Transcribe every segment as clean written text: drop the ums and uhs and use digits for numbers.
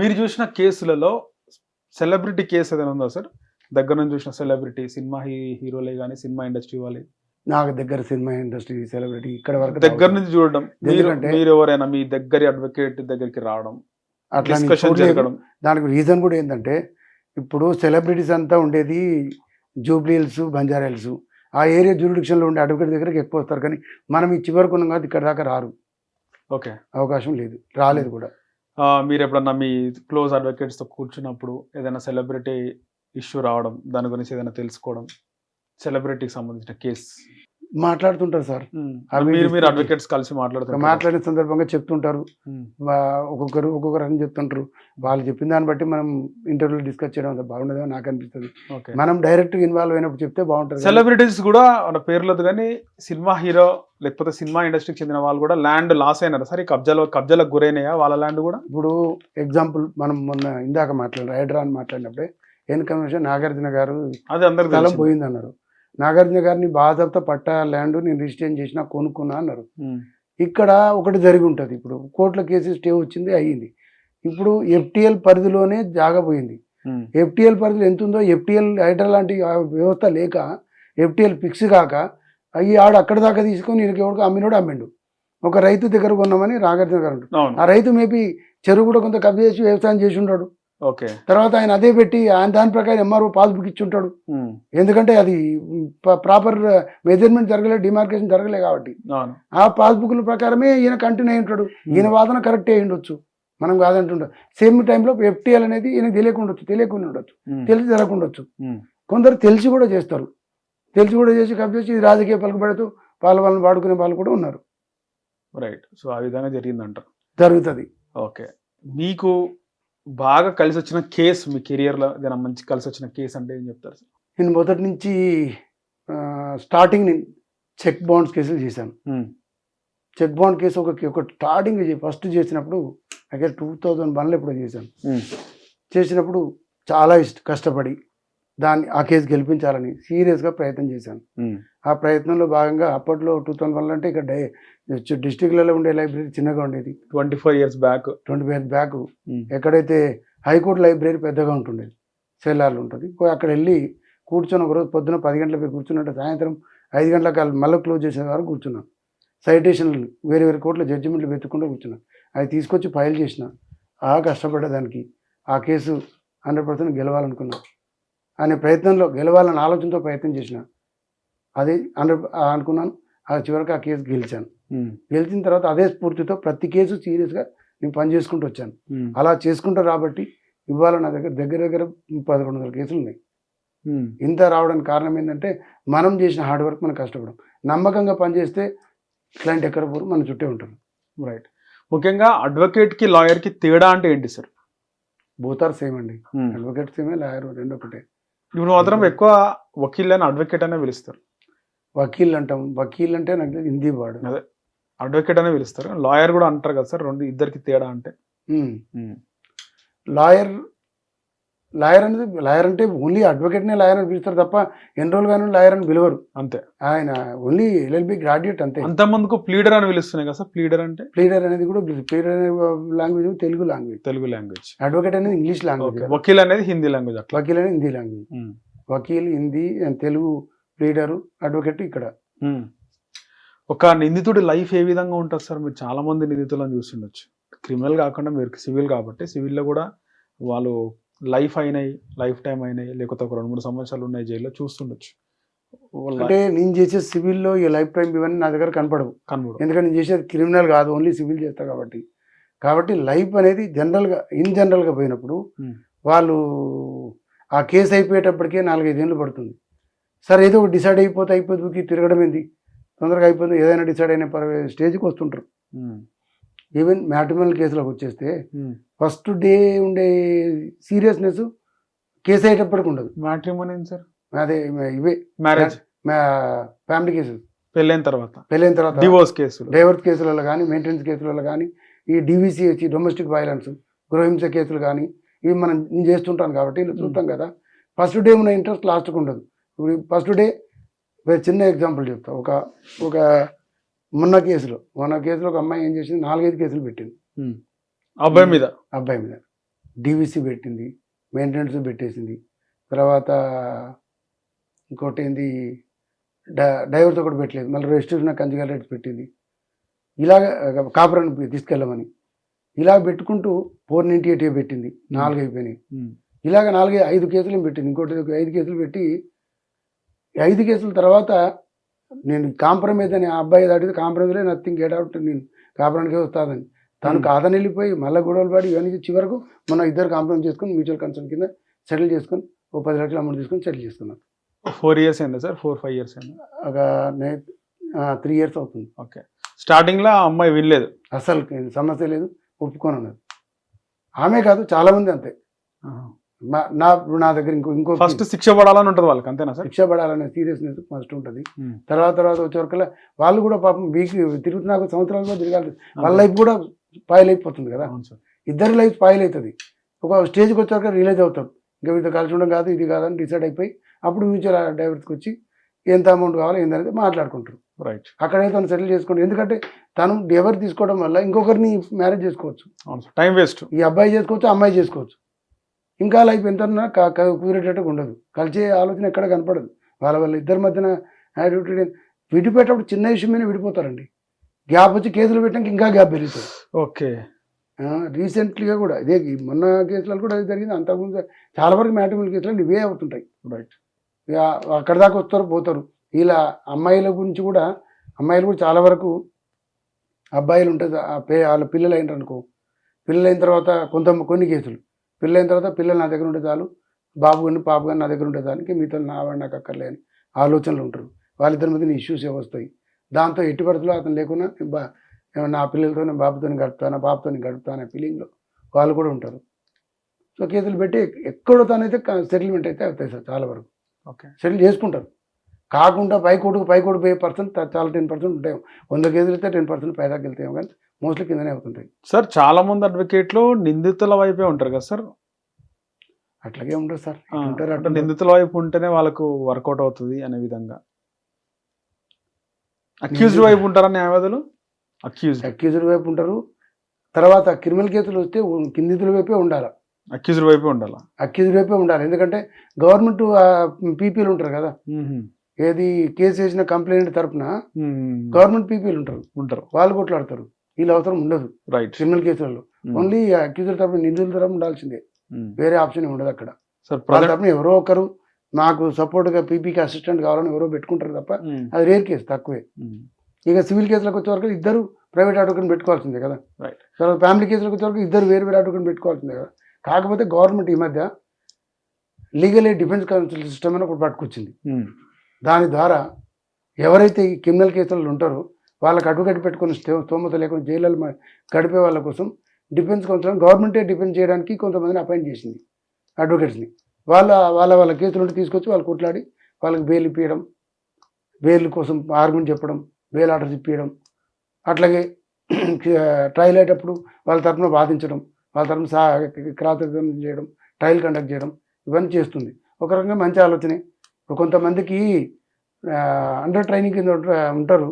మీరు చూసిన కేసులలో సెలబ్రిటీ కేసు ఏదైనా ఉందా సార్? దగ్గర నుంచి చూసిన సెలబ్రిటీ సినిమా హీరోలే గానీ, సినిమా ఇండస్ట్రీ వాళ్ళే నాకు దగ్గర సినిమా ఇండస్ట్రీ సెలబ్రిటీ ఇక్కడ వరకు దగ్గర నుంచి చూడడం, ఎందుకంటే మీరు ఎవరైనా మీ దగ్గర అడ్వకేట్ దగ్గరికి రావడం, అట్లా నేను డిస్కషన్ చూడలేదు. జరగడం. దానికి రీజన్ కూడా ఏంటంటే ఇప్పుడు సెలబ్రిటీస్ అంతా ఉండేది జూబ్లీ హిల్స్, బంజారా హిల్స్, ఆ ఏరియా జ్యూరిడిక్షన్లో ఉండే అడ్వకేట్ దగ్గరికి ఎక్కువ వస్తారు. కానీ మనం ఈ చివరకు ఉన్నాం కదా, ఇక్కడ దాకా రారు, ఓకే, అవకాశం లేదు, రాలేదు కూడా. మీరు ఎప్పుడన్నా మీ క్లోజ్ అడ్వకేట్స్ తో కూర్చున్నప్పుడు ఏదైనా సెలబ్రిటీ ఇష్యూ రావడం, దాని గురించి ఏదైనా తెలుసుకోవడం, సెలబ్రిటీకి సంబంధించిన కేసు మాట్లాడుతుంటారు సార్, అవి మీరు discuss అడ్వకేట్స్ కలిసి మాట్లాడుతారు. మాట్లాడిన సందర్భంగా చెప్తుంటారు, ఒక్కొక్కరు చెప్తుంటారు. వాళ్ళు చెప్పిన దాన్ని బట్టి మనం ఇంటర్వ్యూలో డిస్కస్ చేయడం అంత బాగుండదు నాకు అనిపిస్తుంది. ఓకే, మనం డైరెక్ట్ ఇన్వాల్వ్ అయినప్పుడు చెప్తే బాగుంటుంది. సెలబ్రిటీస్ కూడా మన పేర్లతో కానీ సినిమా హీరో లేకపోతే సినిమా ఇండస్ట్రీకి చెందిన వాళ్ళు కూడా ల్యాండ్ లాస్ అయినారు సార్? ఈ కబ్జాలకు గురైనాయా వాళ్ళ ల్యాండ్ కూడా? ఇప్పుడు ఎగ్జాంపుల్ మనం మొన్న ఇందాక రైడర్ అని మాట్లాడినప్పుడే కన్వెన్షన్ నాగార్జున గారు అది అందరికి స్థలం పోయింది అన్నారు. నాగార్జున గారిని బాధతో పట్టా ల్యాండ్ నేను రిజిస్ట్రేషన్ చేసినా కొనుక్కున్నా అన్నారు. ఇక్కడ ఒకటి జరిగి ఉంటుంది. ఇప్పుడు కోర్టులో కేసు స్టే వచ్చింది, అయ్యింది. ఇప్పుడు ఎఫ్టిఎల్ పరిధిలోనే జాగా పోయింది. ఎఫ్టిఎల్ పరిధిలో ఎంత ఉందో, ఎఫ్టిఎల్ హైడ్రా లాంటి వ్యవస్థ లేక, ఎఫ్టిఎల్ ఫిక్స్ కాక అయ్యి ఆడు అక్కడ దాకా తీసుకొని ఈయనకి ఎవరికి అమ్మినోడు అమ్మిండు. ఒక రైతు దగ్గర కొన్నామని నాగార్జున గారు అంటారు. ఆ రైతు మేబీ చెరువు కూడా కొంత కబ్జా చేసి వ్యవసాయం చేసి ఉంటాడు. ఓకే, తర్వాత ఆయన అదే పెట్టి ఆయన దాని ప్రకారం ఎంఆర్ఓ పాస్బుక్ ఇచ్చి ఉంటాడు. ఎందుకంటే అది ప్రాపర్ మెజర్మెంట్ జరగలే, డిమార్కేషన్ జరగలే కాబట్టి ఆ పాస్బుక్ల ప్రకారమే ఈయన కంటిన్యూ అయి ఉంటాడు. ఈయన వాదన కరెక్టే అయి ఉండొచ్చు, మనం కాదంటుంటాం. సేమ్ టైంలో ఎఫ్టీఎల్ అనేది ఈయనకు తెలియకుండా ఉండొచ్చు, తెలిసి జరగకుండొచ్చు. కొందరు తెలిసి కూడా చేస్తారు, తెలిసి కూడా చేసి కబ్జా చేసి రాజకీయ పలుకుబడుతూ వాళ్ళని వాడుకునే వాళ్ళు కూడా ఉన్నారు. రైట్. సో ఆ విధంగా జరిగిందంట, జరుగుతుంది. ఓకే, మీకు బాగా కలిసి వచ్చిన కేసు మీ కెరియర్లో ఏదైనా మంచి కలిసి వచ్చిన కేసు అంటే ఏం చెప్తారు సార్? నేను మొదటి నుంచి స్టార్టింగ్ నేను చెక్ బౌండ్స్ కేసులు చేశాను. చెక్ బౌండ్ కేసు ఒక స్టార్టింగ్ ఫస్ట్ చేసినప్పుడు అయితే 2001లో ఎప్పుడో చేశాను. చేసినప్పుడు చాలా కష్టపడి ఆ కేసు గెలిపించాలని సీరియస్గా ప్రయత్నం చేశాను. ఆ ప్రయత్నంలో భాగంగా అప్పట్లో 2001 అంటే ఇక్కడ డిస్టిక్లలో ఉండే లైబ్రరీ చిన్నగా ఉండేది. 25 years బ్యాక్ ఎక్కడైతే హైకోర్టు లైబ్రరీ పెద్దగా ఉంటుండేది, సెల్లార్లు ఉంటుంది. అక్కడ వెళ్ళి కూర్చొని ఒకరోజు పొద్దున 10 గంటలకు కూర్చున్నట్టు సాయంత్రం 5 గంటలకు మళ్ళీ క్లోజ్ చేసే వరకు కూర్చున్నాను. సైటేషన్లు వేరే కోర్టులో జడ్జిమెంట్లు వెతుక్కుంటూ కూర్చున్నాను. అవి తీసుకొచ్చి ఫైల్ చేసిన. కష్టపడ్డదానికి ఆ కేసు 100% గెలవాలనుకున్నాను. అనే ప్రయత్నంలో గెలవాలని ఆలోచనతో ప్రయత్నం చేసిన. అది అనుకున్నాను. చివరికి ఆ కేసు గెలిచాను. గెలిచిన తర్వాత అదే స్ఫూర్తితో ప్రతి కేసు సీరియస్గా నేను పని చేసుకుంటూ వచ్చాను. అలా చేసుకుంటూ రాబట్టి ఇవాళ నా దగ్గర 1100 కేసులు ఉన్నాయి. ఇంత రావడానికి కారణం ఏంటంటే మనం చేసిన హార్డ్ వర్క్, మనం కష్టపడడం. నమ్మకంగా పనిచేస్తే క్లయింట్ ఎక్కడ పోరు, మన చుట్టే ఉంటారు. రైట్. ముఖ్యంగా అడ్వకేట్కి లాయర్కి తేడా అంటే ఏంటి సార్? బోత్ ఆర్ సేమ్ అండి. అడ్వకేట్ సేమే, లాయర్ రెండు ఒకటే. ఇప్పుడు మాత్రం ఎక్కువ వకీల్ అని అడ్వకేట్ అనే పిలుస్తారు. వకీల్ అంటాం, వకీల్ అంటే నాకు హిందీ వాడు, అదే అడ్వకేట్ అనే పిలుస్తారు. లాయర్ కూడా అంటారు కదా సార్, ఇద్దరికి తేడా అంటే? లాయర్ అంటే ఓన్లీ అడ్వకేట్నే లాయర్ అని పిలుస్తారు తప్ప ఎన్రోల్ గాను లాయర్ అని పిలవరు. అంతే, ఆయన ఓన్లీ LLB గ్రాడ్యుయేట్ అంతే. అంత ముందుకు ప్లీడర్ అని పిలుస్తున్నాయి కదా సార్? ప్లీడర్ అంటే ప్లీడర్ అనేది కూడా ప్లీడర్ అనే లాంగ్వేజ్ తెలుగు లాంగ్వేజ్. అడ్వకేట్ అనేది ఇంగ్లీష్ లాంగ్వేజ్. వకీల్ అనేది హిందీ లాంగ్వేజ్. వకీల్ అనేది Hindi language. Vakeel Hindi and Telugu, pleader, advocate ఇక్కడ. ఒక నిందితుడి లైఫ్ ఏ విధంగా ఉంటుంది సార్? మీరు చాలా మంది నిందితులను చూసిండొచ్చు. క్రిమినల్ కాకుండా మీరు సివిల్ కాబట్టి, సివిల్లో కూడా వాళ్ళు లైఫ్ టైం అయినాయి, లేకపోతే ఒక 2-3 సంవత్సరాలు ఉన్నాయి జైల్లో, చూస్తుండొచ్చు. అంటే నేను చేసే సివిల్లో ఈ లైఫ్ టైం ఇవన్నీ నా దగ్గర కనపడవు. ఎందుకంటే నేను చేసేది క్రిమినల్ కాదు, ఓన్లీ సివిల్ చేస్తా కాబట్టి లైఫ్ అనేది ఇన్ జనరల్గా పోయినప్పుడు వాళ్ళు ఆ కేసు అయిపోయేటప్పటికే 4-5 ఏళ్ళు పడుతుంది. సరే ఏదో డిసైడ్ అయిపోతుంది, తిరగడం ఏంది, తొందరగా అయిపోతుంది, ఏదైనా డిసైడ్ అయిన స్టేజ్కి వస్తుంటారు. ఈవెన్ మ్యాట్రిమోనియల్ కేసులోకి వచ్చేస్తే ఫస్ట్ డే ఉండే సీరియస్నెస్ కేసు అయ్యేటప్పటికి ఉండదు. మ్యాట్రిమోనియల్ సార్ అదే ఇవే మ్యారేజ్, ఫ్యామిలీ కేసెస్, పెళ్ళైన తర్వాత డివోర్స్ కేసులలో కానీ, మెయింటెనెన్స్ కేసులలో కానీ, ఈ DVC డొమెస్టిక్ వైలెన్స్, గృహహింస కేసులు కానీ, ఇవి మనం చేస్తుంటాను కాబట్టి చూస్తాం కదా. ఫస్ట్ డే ఉన్న ఇంట్రెస్ట్ లాస్ట్కి ఉండదు. ఇప్పుడు ఫస్ట్ డే చిన్న ఎగ్జాంపుల్ చెప్తా. ఒక మొన్న కేసులో ఒక అమ్మాయి ఏం చేసింది, 4-5 కేసులు పెట్టింది అబ్బాయి మీద. డీవీసీ పెట్టింది, మెయింటెనెన్స్ పెట్టేసింది, తర్వాత ఇంకోటి ఏంది డ్రైవర్తో కూడా పెట్టలేదు, మళ్ళీ రిజిస్ట్రేషన్ కంచిగల్ రేట్స్ పెట్టింది, ఇలాగ కాపురాన్ని తీసుకెళ్ళమని ఇలా పెట్టుకుంటూ 498 పెట్టింది, 4 అయిపోయినాయి. ఇలాగ 5 కేసులు పెట్టింది, ఇంకోటి 5 కేసులు పెట్టి 5 కేసుల తర్వాత నేను కాంప్రమైజ్ అని ఆ అబ్బాయి అడిగితే కాంప్రమైజ్లే నథింగ్ గెట్ అవుట్, నేను కాపురానికే వస్తాదని తను కాదని వెళ్ళిపోయి మళ్ళీ గొడవలు పడి ఇవన్నీ చివరకు మనం ఇద్దరు కాంప్రమైజ్ చేసుకొని మ్యూచువల్ కన్సర్న్ కింద సెటిల్ చేసుకొని ఓ 10 లక్షల అమౌంట్ తీసుకొని సెటిల్ చేసుకున్నాను. 4 years అయిందా సార్? 4-5 years అయింది? ఒక 3 years అవుతుంది. ఓకే. స్టార్టింగ్లో ఆ అమ్మాయి వినలేదు, అసలు సమస్య లేదు, ఒప్పుకొని ఉన్నది. ఆమె కాదు చాలా మంది అంతే. నా దగ్గర ఇంకో ఫస్ట్ శిక్ష పడాలని ఉంటుంది వాళ్ళకి, అంతేనా సార్? శిక్ష పడాలనే సీరియస్నెస్ ఫస్ట్ ఉంటుంది. తర్వాత వచ్చేవరకల్లా వాళ్ళు కూడా పాపం వీక్ తిరుగుతున్నా సంవత్సరాలు కూడా తిరగాలి, వాళ్ళ లైఫ్ కూడా స్పాయిల్ అయిపోతుంది కదా, ఇద్దరి లైఫ్ స్పాయిల్ అవుతుంది. ఒక స్టేజ్కి వచ్చేవరకు రియలైజ్ అవుతాం ఇంకా వీటితో కలిసి ఉండడం కాదు ఇది కాదని డిసైడ్ అయిపోయి అప్పుడు మ్యూచువల్ డైవర్స్కి వచ్చి ఎంత అమౌంట్ కావాలో ఏందనేది మాట్లాడుకుంటారు. రైట్. అక్కడైతే తను సెటిల్ చేసుకుంటారు, ఎందుకంటే తను ఎవరు తీసుకోవడం వల్ల ఇంకొకరిని మ్యారేజ్ చేసుకోవచ్చు, టైం వేస్ట్. ఈ అబ్బాయి చేసుకోవచ్చు, అమ్మాయి చేసుకోవచ్చు, ఇంకా లైఫ్ ఎంత కుదిరేటట్టుగా ఉండదు, కలిసే ఆలోచన ఎక్కడ కనపడదు. వాళ్ళ ఇద్దరి మధ్యన విడిపోయేటప్పుడు చిన్న విషయం మీద విడిపోతారండి, గ్యాప్ వచ్చి కేసులు పెట్టడానికి ఇంకా గ్యాప్ పెరుగుతుంది. ఓకే. రీసెంట్లీగా కూడా ఇదే మొన్న కేసులలో కూడా అది జరిగింది, అంతకుముందు చాలా వరకు మ్యాట్రిమోనియల్ కేసులు ఇవే అవుతుంటాయి. రైట్. ఇక అక్కడ దాకా వస్తారు పోతారు. ఇలా అమ్మాయిల గురించి కూడా అమ్మాయిలు కూడా చాలా వరకు అబ్బాయిలు ఉంటుంది, వాళ్ళ పిల్లలు అయినారు అనుకో, పిల్లలైన తర్వాత కొన్ని కేసులు పిల్లలైన తర్వాత పిల్లలు నా దగ్గర ఉంటే చాలు, బాబు కానీ పాప కానీ నా దగ్గర ఉంటే చాలు, మీతో నాకు అక్కర్లే అని ఆలోచనలు ఉంటారు. వాళ్ళిద్దరి మధ్య ఇష్యూస్ వస్తాయి. దాంతో ఎట్టి పరిస్థితుల్లో అతను లేకున్నా నా పిల్లలతో బాబుతో గడుపుతాను, పాపతో గడుపుతాను ఫీలింగ్లో వాళ్ళు కూడా ఉంటారు. సో కేసులు పెట్టి ఎక్కడో తానైతే సెటిల్మెంట్ అయితే అవుతాయి సార్ చాలా వరకు. ఓకే. సెటిల్ చేసుకుంటారు. కాకుండా పైకోటు పోయే పర్సెంట్ చాలా 10% ఉంటాయి. 100 కేసులు అయితే 10% పైదాకా వెళ్తాయేమో, కానీ మోస్ట్లీ కిందనే అవుతుంటాయి. సార్ చాలా మంది అడ్వకేట్లు నిందితుల వైపే ఉంటారు కదా సార్? అట్లాగే ఉండదు సార్, అంటే నిందితుల వైపు ఉంటేనే వాళ్ళకు వర్కౌట్ అవుతుంది అనే విధంగా. అక్యూజ్డ్ వైపు ఉంటారా న్యాయవాదులు? అక్యూజ్డ్ వైపు ఉంటారు. తర్వాత క్రిమినల్ కేసులు వస్తే నిందితుల వైపే ఉండాలి, అక్యూజ్డ్ వైపే ఉండాలి, అక్యూజ్డ్ వైపే ఉండాలి. ఎందుకంటే గవర్నమెంట్ పీపీలు ఉంటారు కదా, ఏది కేసు వేసిన కంప్లైంట్ తరపున గవర్నమెంట్ పీపీలు ఉంటారు, వాళ్ళు కొట్లాడతారు. వీళ్ళు అవసరం ఉండదు రైట్ క్రిమినల్ కేసులలో. ఓన్లీ అక్యూజ్డ్ తరపున నిందితుల తరపున ఉండాల్సిందే, వేరే ఆప్షన్ ఉండదు అక్కడ. వాళ్ళ తరపున ఎవరో ఒకరు నాకు సపోర్ట్గా పీపీకి అసిస్టెంట్ కావాలని ఎవరో పెట్టుకుంటారు తప్ప అది రేర్ కేసు, తక్కువే. ఇక సివిల్ కేసులకు వచ్చేవరకు ఇద్దరు ప్రైవేట్ అడ్వకేట్ పెట్టుకోవాల్సిందే కదా, తర్వాత ఫ్యామిలీ కేసులకు వచ్చేవరకు ఇద్దరు వేరు అడ్వకేట్ పెట్టుకోవాల్సిందే కదా. కాకపోతే గవర్నమెంట్ ఈ మధ్య legal aid defence council system అని ఒకటి పట్టుకొచ్చింది. దాని ద్వారా ఎవరైతే ఈ క్రిమినల్ కేసులలో ఉంటారో వాళ్ళకి అడ్వకేట్ పెట్టుకుని స్తోమత లేకుండా జైళ్ళలో గడిపే వాళ్ళ కోసం డిఫెన్స్ కౌన్సిల్ గవర్నమెంటే డిఫెన్స్ చేయడానికి కొంతమందిని అపాయింట్ చేసింది అడ్వకేట్స్ని. వాళ్ళ కేసులు ఉంటే తీసుకొచ్చి వాళ్ళు కొట్లాడి వాళ్ళకి బెయిల్ ఇప్పించడం, బెయిల్ కోసం ఆర్గ్యుమెంట్ చెప్పడం, బెయిల్ ఆర్డర్స్ ఇప్పించడం, అట్లాగే ట్రయల్ అయ్యేటప్పుడు వాళ్ళ తరఫున వాదించడం, వాళ్ళ తరఫున క్రాతకం చేయడం, ట్రయల్ కండక్ట్ చేయడం, ఇవన్నీ చేస్తుంది. ఒక రకంగా మంచి ఆలోచనే. ఇప్పుడు కొంతమందికి అండర్ ట్రైనింగ్ కింద ఉంటారు,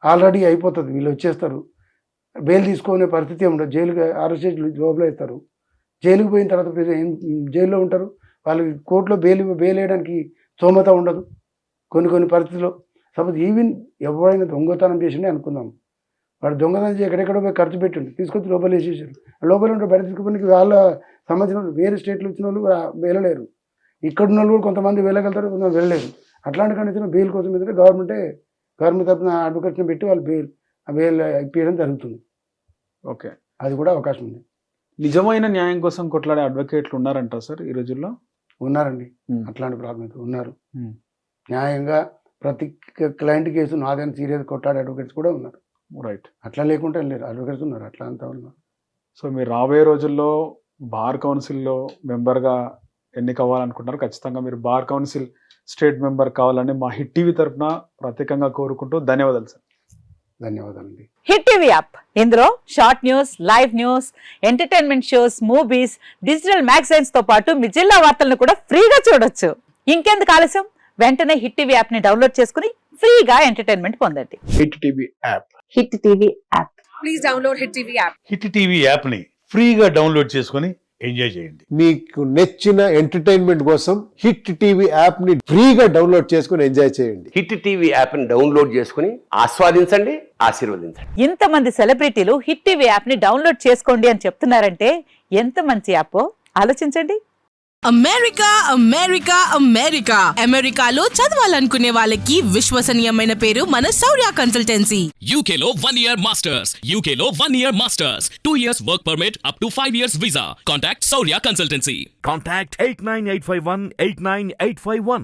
ఆల్రెడీ అయిపోతుంది, వీళ్ళు వచ్చేస్తారు, బెయిల్ తీసుకునే పరిస్థితి ఉండదు, జైలుకి అరెస్ట్ చేసి లోపల వేస్తారు. జైలుకి పోయిన తర్వాత జైల్లో ఉంటారు, వాళ్ళకి కోర్టులో బెయిల్ వేయడానికి స్తోమత ఉండదు కొన్ని పరిస్థితుల్లో. సపోజ్ ఈవెన్ ఎవరైనా దొంగతనం చేసిండే అనుకుందాం, వాడు దొంగతనం చేసి ఎక్కడెక్కడో పోయి ఖర్చు పెట్టిండు, తీసుకొచ్చి లోపల వేసేసారు. లోపల ఉంటే బయట తీసుకుపోయి వాళ్ళ సంబంధించిన వేరే స్టేట్లు వచ్చిన వాళ్ళు వెళ్ళలేరు, ఇక్కడున్న వాళ్ళు కూడా కొంతమంది వెళ్ళగలుగుతారు, కొంతమంది వెళ్ళలేరు. అట్లాంటి కండిషన్ బెయిల్ కోసం ఏంటంటే గవర్నమెంట్ తరఫున అడ్వకేట్ని పెట్టి వాళ్ళు బెయిల్ ఇప్పించడం జరుగుతుంది. ఓకే, అది కూడా అవకాశం ఉంది. నిజమైన న్యాయం కోసం కొట్లాడే అడ్వకేట్లు ఉన్నారంట సార్ ఈ రోజుల్లో? ఉన్నారండి, అట్లాంటి ప్రాబ్లం అయితే ఉన్నారు. న్యాయంగా ప్రతి క్లయింట్ కేసు నాదని సీరియస్ కొట్లాడే అడ్వకేట్స్ కూడా ఉన్నారు. రైట్. అట్లా లేకుంటే లేరు, అడ్వకేట్స్ ఉన్నారు, అట్లా అంతా ఉన్నారు. సో మీరు రాబోయే రోజుల్లో బార్ కౌన్సిల్లో మెంబర్గా ఎన్నికవ్వాలనుకుంటున్నారు. ఖచ్చితంగా మీరు బార్ కౌన్సిల్ స్టేట్ మెంబర్ కావాలని మా హిట్ టీవీ తరఫున ప్రత్యేకంగా కోరుకుంటూ ధన్యవాదాలు సార్. ధన్యవాదాలండి. హిట్ టీవీ యాప్, ఇందులో short news, live news, entertainment shows, movies, digital magazines తో పాటు మీ జిల్లా వార్తలను కూడా ఫ్రీగా చూడొచ్చు. ఇంకెందుకు ఆలస్యం, వెంటనే హిట్ టీవీ యాప్ ని డౌన్లోడ్ చేసుకుని ఫ్రీగా ఎంటర్టైన్మెంట్ పొందండి. Hit TV app, hit TV app, please download hit TV app. Hit TV app ని ఫ్రీగా డౌన్లోడ్ చేసుకొని ఎంజాయ్ చేయండి. మీకు నచ్చిన ఎంటర్టైన్మెంట్ కోసం హిట్ టీవీ యాప్ ని ఫ్రీగా డౌన్లోడ్ చేసుకుని ఎంజాయ్ చేయండి. హిట్ టీవీ యాప్ని డౌన్లోడ్ చేసుకుని ఆస్వాదించండి, ఆశీర్వదించండి. ఇంతమంది సెలబ్రిటీలు హిట్ టీవీ యాప్ ని డౌన్లోడ్ చేసుకోండి అని చెప్తున్నారంటే ఎంత మంచి యాప్ ఆలోచించండి. అమెరికా అమెరికా అమెరికా అమెరికాలో చదవాలనుకునే వాళ్ళకి విశ్వసనీయమైన పేరు మన శౌర్య కన్సల్టెన్సీ. UK లో 1 year masters. UK లో 1 year masters. 2 years work permit up to 5 years visa. Contact Saurya Consultancy. Contact 89851 89851.